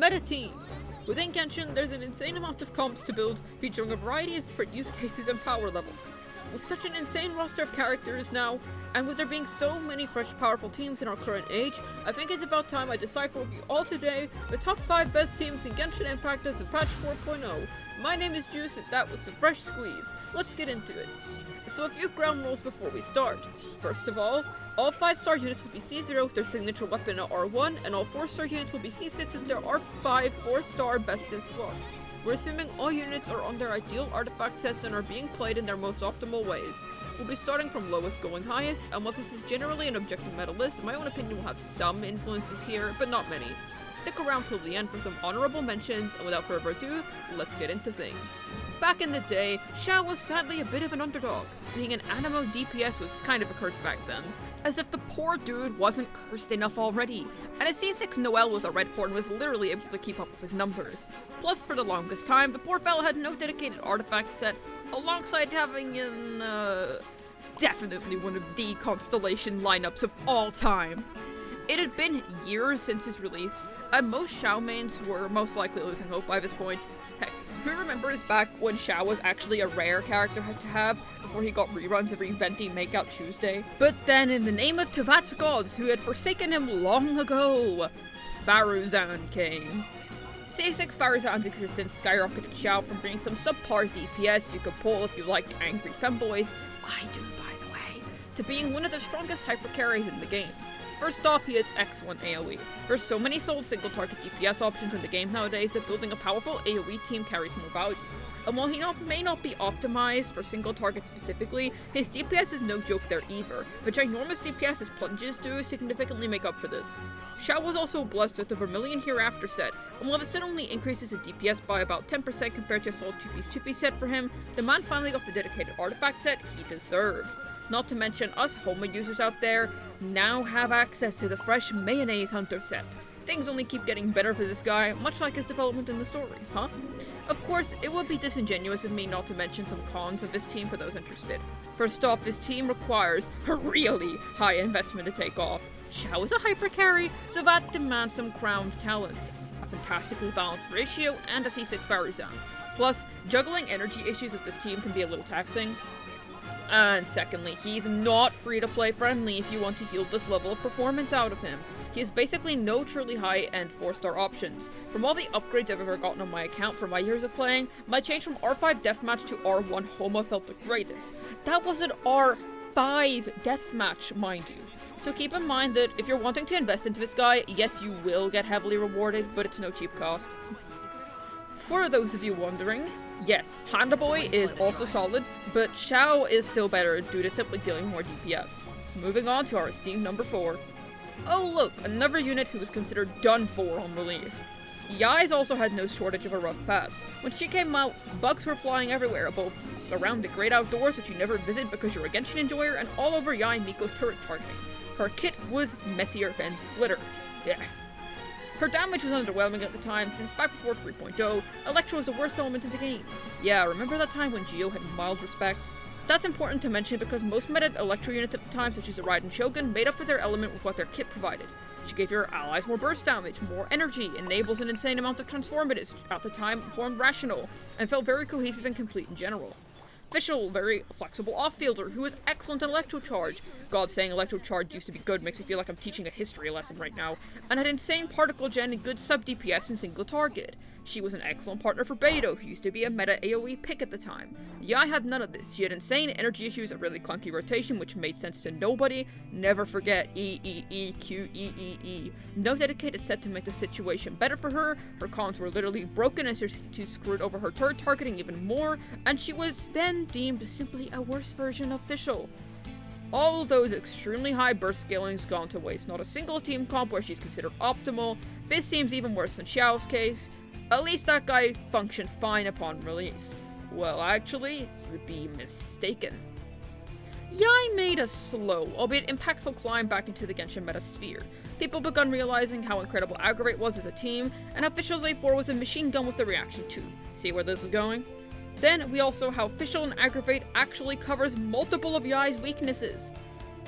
Meta teams. Within Genshin, there's an insane amount of comps to build, featuring a variety of different use cases and power levels. With such an insane roster of characters now, and with there being so many fresh powerful teams in our current age, I think it's about time I decipher with you all today the top 5 best teams in Genshin Impact as of patch 4.0. My name is Juice and that was the Fresh Squeeze. Let's get into it. So a few ground rules before we start. First of all 5-star units will be C0 with their signature weapon at R1, and all 4-star units will be C6 with their R5 4-star best in slots. We're assuming all units are on their ideal artifact sets and are being played in their most optimal ways. We'll be starting from lowest going highest, and while this is generally an objective meta list, my own opinion will have some influences here, but not many. Stick around till the end for some honorable mentions, and without further ado, let's get into things. Back in the day, Xiao was sadly a bit of an underdog. Being an animo DPS was kind of a curse back then. As if the poor dude wasn't cursed enough already, and a C6 Noelle with a red horn was literally able to keep up with his numbers. Plus, for the longest time, the poor fella had no dedicated artifact set, alongside having definitely one of the constellation lineups of all time. It had been years since his release, and most Xiao mains were most likely losing hope by this point. Heck, who remembers back when Xiao was actually a rare character to have before he got reruns every venti Makeout Tuesday? But then, in the name of Tevat's gods who had forsaken him long ago, Faruzan came. C6 Faruzan's existence skyrocketed Xiao from being some subpar DPS you could pull if you liked angry femboys, I do by the way, to being one of the strongest hypercarries in the game. First off, he has excellent AoE. There's so many sold single-target DPS options in the game nowadays that building a powerful AoE team carries more value. And while he may not be optimized for single-target specifically, his DPS is no joke there either. The ginormous DPS his plunges do significantly make up for this. Xiao was also blessed with the Vermilion Hereafter set, and while the set only increases his DPS by about 10% compared to a sold 2-piece set for him, the man finally got the dedicated artifact set he deserved. Not to mention, us Homa users out there now have access to the fresh Mayonnaise Hunter set. Things only keep getting better for this guy, much like his development in the story, huh? Of course, it would be disingenuous of me not to mention some cons of this team for those interested. First off, this team requires a really high investment to take off. Xiao is a hypercarry, so that demands some crowned talents, a fantastically balanced ratio, and a C6 Faruzan. Plus, juggling energy issues with this team can be a little taxing. And secondly, he's not free-to-play friendly if you want to yield this level of performance out of him. He has basically no truly high-end 4-star options. From all the upgrades I've ever gotten on my account for my years of playing, my change from R5 Deathmatch to R1 Homa felt the greatest. That was an R5 Deathmatch, mind you. So keep in mind that if you're wanting to invest into this guy, yes, you will get heavily rewarded, but it's no cheap cost. For those of you wondering, yes, Panda Boy is also solid, but Xiao is still better due to simply dealing more DPS. Moving on to our esteemed number 4. Oh look, another unit who was considered done for on release. Yae's also had no shortage of a rough past. When she came out, bugs were flying everywhere, both around the great outdoors that you never visit because you're a Genshin enjoyer, and all over Yae Miko's turret targeting. Her kit was messier than glitter. Yeah. Her damage was underwhelming at the time, since back before 3.0, Electro was the worst element in the game. Yeah, remember that time when Geo had mild respect? That's important to mention because most meta Electro units at the time, such as the Raiden Shogun, made up for their element with what their kit provided. She gave your allies more burst damage, more energy, enables an insane amount of transformatives, at the time performed rational, and felt very cohesive and complete in general. Fischl, very flexible off-fielder, who was excellent at Electro Charge. God, saying Electro Charge used to be good makes me feel like I'm teaching a history lesson right now. And had insane particle gen and good sub-DPS and single target. She was an excellent partner for Beidou, who used to be a meta AoE pick at the time. Yae had none of this. She had insane energy issues, a really clunky rotation, which made sense to nobody. Never forget E. No dedicated set to make the situation better for her. Her cons were literally broken as she screwed over her turret targeting even more, and she was then deemed simply a worse version of Fischl. All those extremely high burst scalings gone to waste. Not a single team comp where she's considered optimal. This seems even worse than Xiao's case. At least that guy functioned fine upon release. Well, actually, you would be mistaken. Yae made a slow, albeit impactful climb back into the Genshin metasphere. People begun realizing how incredible Aggravate was as a team, and how Fischl's A4 was a machine gun with a reaction too. See where this is going? Then we also how Fischl and Aggravate actually covers multiple of Yae's weaknesses.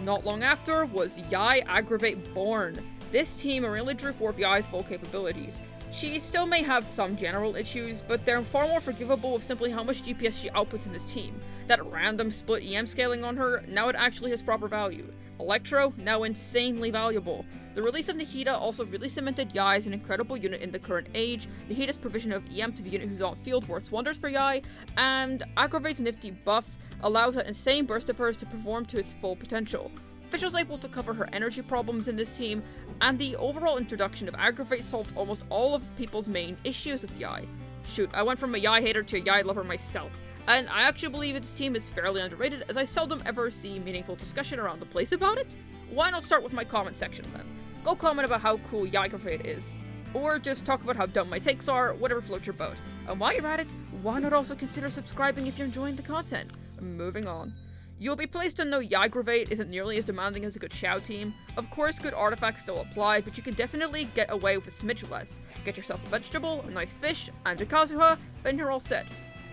Not long after was Yae Aggravate born. This team really drew forth Yae's full capabilities. She still may have some general issues, but they're far more forgivable with simply how much DPS she outputs in this team. That random split EM scaling on her, now it actually has proper value. Electro, now insanely valuable. The release of Nihida also really cemented Yae as an incredible unit in the current age. Nihida's provision of EM to the unit who's on field works wonders for Yae, and Aggravate's nifty buff allows that insane burst of hers to perform to its full potential. Fish was able to cover her energy problems in this team, and the overall introduction of Aggravate solved almost all of people's main issues with Yae. Shoot, I went from a Yae hater to a Yae lover myself, and I actually believe this team is fairly underrated, as I seldom ever see meaningful discussion around the place about it. Why not start with my comment section then? Go comment about how cool Yae Aggravate is, or just talk about how dumb my takes are, whatever floats your boat. And while you're at it, why not also consider subscribing if you're enjoying the content? Moving on. You'll be pleased to know Yae Aggravate isn't nearly as demanding as a good Xiao team. Of course, good artifacts still apply, but you can definitely get away with a smidge less. Get yourself a vegetable, a nice fish, and a Kazuha, then you're all set.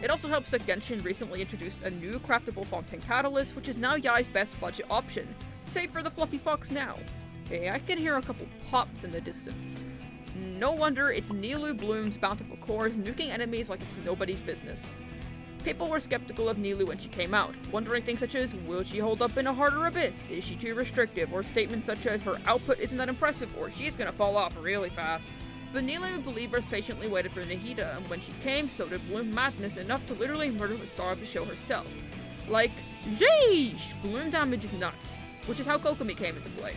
It also helps that Genshin recently introduced a new craftable Fontaine catalyst, which is now Yae's best budget option. Save for the fluffy fox now. Hey, I can hear a couple pops in the distance. No wonder it's Nilou Bloom's bountiful cores nuking enemies like it's nobody's business. People were skeptical of Nilou when she came out, wondering things such as, will she hold up in a harder abyss? Is she too restrictive? Or statements such as, her output isn't that impressive, or she's gonna fall off really fast. But Nilou believers patiently waited for Nihida, and when she came, so did Bloom madness enough to literally murder the star of the show herself. Like, jeesh! Bloom damage is nuts, which is how Kokomi came into play.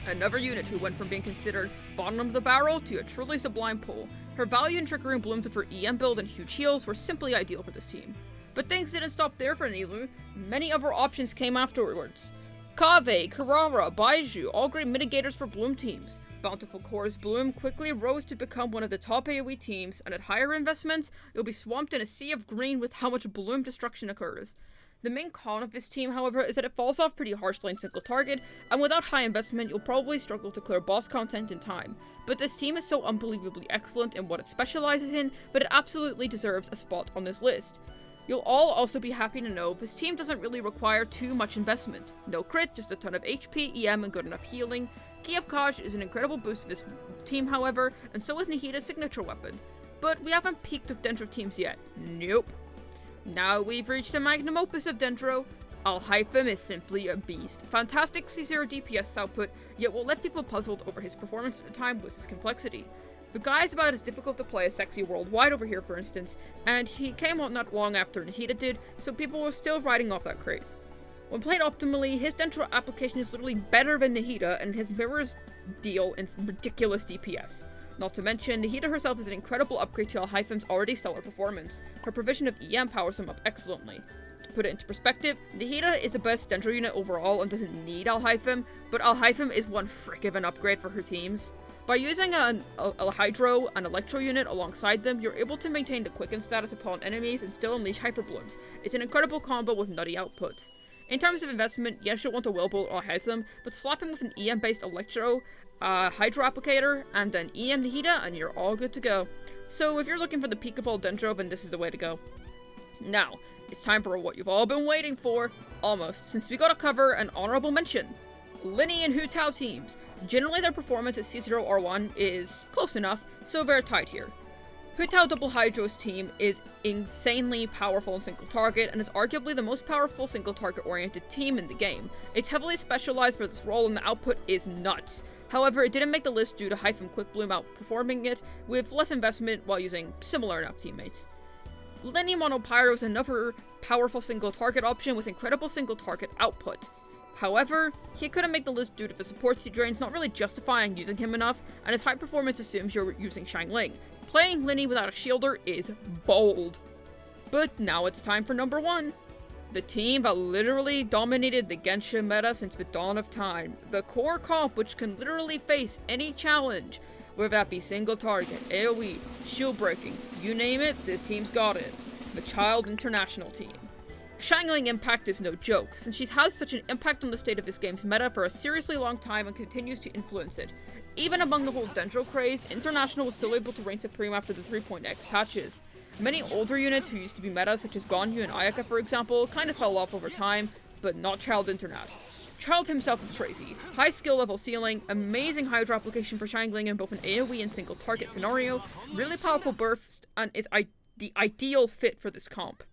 Another unit who went from being considered bottom of the barrel to a truly sublime pull. Her value in triggering Bloom to her EM build and huge heals were simply ideal for this team. But things didn't stop there for Nilou. Many other options came afterwards. Kaveh, Karara, Baiju, all great mitigators for Bloom teams. Bountiful Core's Bloom quickly rose to become one of the top AoE teams, and at higher investments, you'll be swamped in a sea of green with how much Bloom destruction occurs. The main con of this team, however, is that it falls off pretty harshly in single target, and without high investment, you'll probably struggle to clear boss content in time. But this team is so unbelievably excellent in what it specializes in, that it absolutely deserves a spot on this list. You'll all also be happy to know this team doesn't really require too much investment. No crit, just a ton of HP, EM, and good enough healing. Key of Kaj is an incredible boost to this team, however, and so is Nihida's signature weapon. But we haven't peaked with Dendro teams yet. Nope. Now we've reached the magnum opus of Dendro. Alhaitham is simply a beast. Fantastic C0 DPS output, yet will let people puzzled over his performance at the time with his complexity. The guy is about as difficult to play as Sexy Worldwide over here, for instance, and he came out not long after Nihida did, so people were still riding off that craze. When played optimally, his Dendro application is literally better than Nihida, and his mirrors deal in ridiculous DPS. Not to mention, Nihida herself is an incredible upgrade to Alhaitham's already stellar performance. Her provision of EM powers him up excellently. To put it into perspective, Nihida is the best Dendro unit overall and doesn't need Alhaitham, but Alhaitham is one frick of an upgrade for her teams. By using a Hydro and Electro unit alongside them, you're able to maintain the quicken status upon enemies and still unleash hyperblooms. It's an incredible combo with nutty outputs. In terms of investment, yes, you'll want a Willbolt or Alhaitham, but slap him with an EM-based Electro, Hydro Applicator, and an EM Nihida, and you're all good to go. So if you're looking for the peak of all Dendro, then this is the way to go. Now, it's time for what you've all been waiting for, almost, since we gotta cover an honorable mention. Lyney and Hu-tao teams. Generally their performance at C0R1 is close enough, so they're tied here. Hu-tao Double Hydro's team is insanely powerful in single target, and is arguably the most powerful single target oriented team in the game. It's heavily specialized for this role and the output is nuts. However, it didn't make the list due to Hyphen Quickbloom outperforming it, with less investment while using similar enough teammates. Lyney Mono Pyro is another powerful single target option with incredible single target output. However, he couldn't make the list due to the support drains not really justifying using him enough, and his high performance assumes you're using Xiangling. Playing Lyney without a shielder is bold. But now it's time for number one. The team that literally dominated the Genshin meta since the dawn of time. The core comp which can literally face any challenge, whether that be single target, AoE, shield breaking, you name it, this team's got it. The Childe International team. Xiangling impact is no joke, since she's had such an impact on the state of this game's meta for a seriously long time and continues to influence it. Even among the whole Dendro craze, International was still able to reign supreme after the 3.x patches. Many older units who used to be meta, such as Ganyu and Ayaka for example, kinda fell off over time, but not Childe International. Childe himself is crazy. High skill level ceiling, amazing Hydra application for Xiangling in both an AoE and single target scenario, really powerful burst, and is the ideal fit for this comp.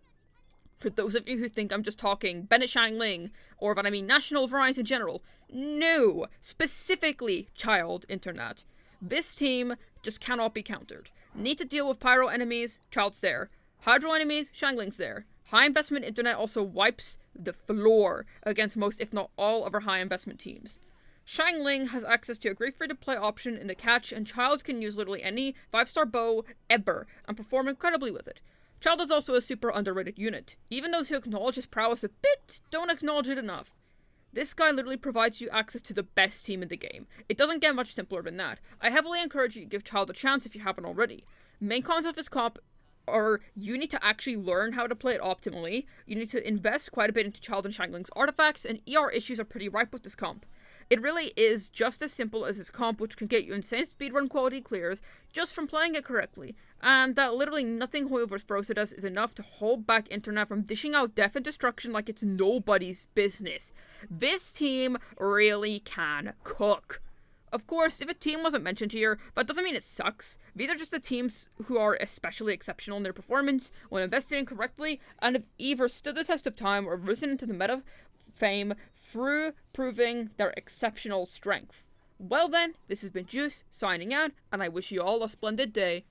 For those of you who think I'm just talking Bennett Xiangling, or what I mean National Varieties in general, no! Specifically Childe Internet. This team just cannot be countered. Need to deal with pyro enemies, Childe's there. Hydro enemies, Xiangling's there. High investment internet also wipes the floor against most, if not all, of our high investment teams. Xiangling has access to a great free-to-play option in the catch, and Childe can use literally any 5-star bow ever and perform incredibly with it. Childe is also a super underrated unit. Even those who acknowledge his prowess a bit don't acknowledge it enough. This guy literally provides you access to the best team in the game. It doesn't get much simpler than that. I heavily encourage you to give Childe a chance if you haven't already. Main cons of his comp are you need to actually learn how to play it optimally, you need to invest quite a bit into Childe and Xiangling's artifacts, and ER issues are pretty ripe with this comp. It really is just as simple as his comp, which can get you insane speedrun quality clears just from playing it correctly, and that literally nothing whoever throws at us is enough to hold back internet from dishing out death and destruction like it's nobody's business. This team really can cook. Of course, if a team wasn't mentioned here, that doesn't mean it sucks. These are just the teams who are especially exceptional in their performance when invested in correctly, and have either stood the test of time or risen into the meta fame through proving their exceptional strength. Well then, this has been Juice, signing out, and I wish you all a splendid day.